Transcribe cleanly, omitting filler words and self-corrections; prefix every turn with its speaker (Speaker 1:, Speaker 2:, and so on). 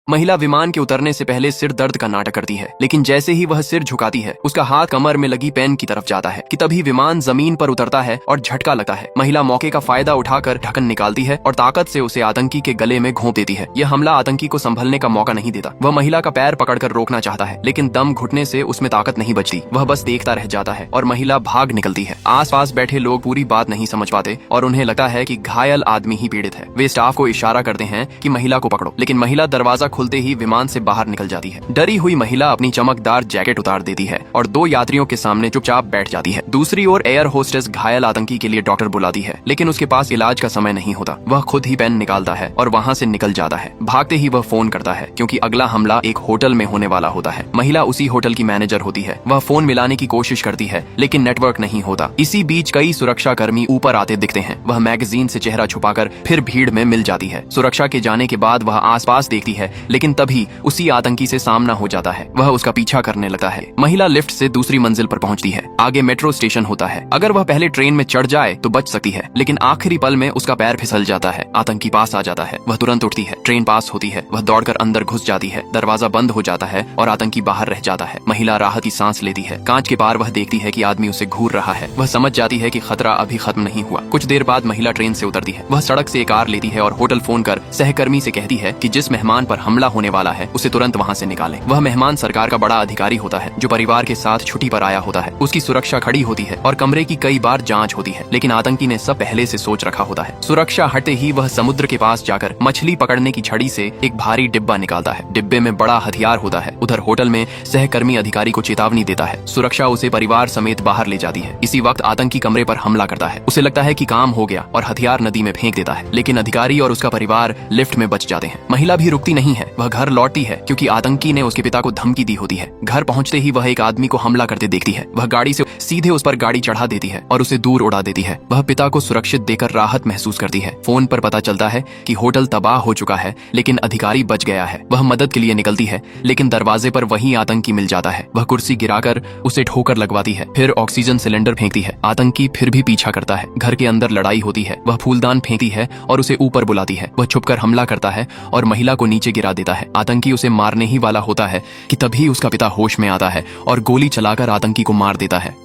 Speaker 1: महिला विमान के उतरने से पहले सिर दर्द का नाटक करती है, लेकिन जैसे ही वह सिर झुकाती है उसका हाथ कमर में लगी पेन की तरफ जाता है कि तभी विमान जमीन पर उतरता है और झटका लगता है। महिला मौके का फायदा उठाकर ढक्कन निकालती है और ताकत से उसे आतंकी के गले में घोंप देती है। यह हमला आतंकी को संभलने का मौका नहीं देता। वह महिला का पैर पकड़कर रोकना चाहता है, लेकिन दम घुटने से उसमें ताकत नहीं बचती। वह बस देखता रह जाता है और महिला भाग निकलती है। आसपास बैठे लोग पूरी बात नहीं समझ पाते और उन्हें लगता है कि घायल आदमी ही पीड़ित है। वे स्टाफ को इशारा करते हैं कि महिला को पकड़ो, लेकिन महिला दरवाजा खुलते ही विमान से बाहर निकल जाती है। डरी हुई महिला अपनी चमकदार जैकेट उतार देती है और दो यात्रियों के सामने चुपचाप बैठ जाती है। दूसरी ओर एयर होस्टेस घायल आतंकी के लिए डॉक्टर बुलाती है, लेकिन उसके पास इलाज का समय नहीं होता। वह खुद ही पेन निकालता है और वहाँ से निकल जाता है। भागते ही वह फोन करता है, क्योंकि अगला हमला एक होटल में होने वाला होता है। महिला उसी होटल की मैनेजर होती है। वह फोन मिलाने की कोशिश करती है, लेकिन नेटवर्क नहीं होता। इसी बीच कई सुरक्षा कर्मी ऊपर आते दिखते हैं। वह मैगजीन से चेहरा छुपाकर फिर भीड़ में मिल जाती है। सुरक्षा के जाने के बाद वह आसपास देखती है, लेकिन तभी उसी आतंकी से सामना हो जाता है। वह उसका पीछा करने लगता है। महिला लिफ्ट से दूसरी मंजिल पर पहुंचती है। आगे मेट्रो स्टेशन होता है। अगर वह पहले ट्रेन में चढ़ जाए तो बच सकती है, लेकिन आखिरी पल में उसका पैर फिसल जाता है। आतंकी पास आ जाता है। वह तुरंत उठती है। ट्रेन पास होती है। वह दौड़कर अंदर घुस जाती है। दरवाजा बंद हो जाता है और आतंकी बाहर रह जाता है। महिला राहत की सांस लेती है। कांच के पार वह देखती है कि आदमी उसे घूर रहा है। वह समझ जाती है कि खतरा अभी खत्म नहीं हुआ। कुछ देर बाद महिला ट्रेन से उतरती है। वह सड़क से एक कार लेती है और होटल फोन कर सहकर्मी से कहती है कि जिस मेहमान पर हमला होने वाला है उसे तुरंत वहाँ से निकालें। वह मेहमान सरकार का बड़ा अधिकारी होता है, जो परिवार के साथ छुट्टी पर आया होता है। उसकी सुरक्षा खड़ी होती है और कमरे की कई बार जांच होती है, लेकिन आतंकी ने सब पहले से सोच रखा होता है। सुरक्षा हटते ही वह समुद्र के पास जाकर मछली पकड़ने की छड़ी से एक भारी डिब्बा निकालता है। डिब्बे में बड़ा हथियार होता है। उधर होटल में सहकर्मी अधिकारी को चेतावनी देता है। सुरक्षा उसे परिवार समेत बाहर ले जाती है। इसी वक्त आतंकी कमरे पर हमला करता है। उसे लगता है कि काम हो गया और हथियार नदी में फेंक देता है, लेकिन अधिकारी और उसका परिवार लिफ्ट में बच जाते हैं। महिला भी रुकती नहीं है। वह घर लौटती है, क्योंकि आतंकी ने उसके पिता को धमकी दी होती है। घर पहुंचते ही वह एक आदमी को हमला करते देखती है। वह गाड़ी से सीधे उस पर गाड़ी चढ़ा देती है और उसे दूर उड़ा देती है। वह पिता को सुरक्षित देकर राहत महसूस करती है। फोन पर पता चलता है कि होटल तबाह हो चुका है, लेकिन अधिकारी बच गया है। वह मदद के लिए निकलती है, लेकिन दरवाजे पर वही आतंकी मिल जाता है। वह कुर्सी गिराकर उसे ठोकर लगवाती है, फिर ऑक्सीजन सिलेंडर फेंकती है। आतंकी फिर भी पीछा करता है। घर के अंदर लड़ाई होती है। वह फूलदान फेंकती है और उसे ऊपर बुलाती है। वह छुपकर हमला करता है और महिला को नीचे गिरा देता है। आतंकी उसे मारने ही वाला होता है कि तभी उसका पिता होश में आता है और गोली चलाकर आतंकी को मार देता है।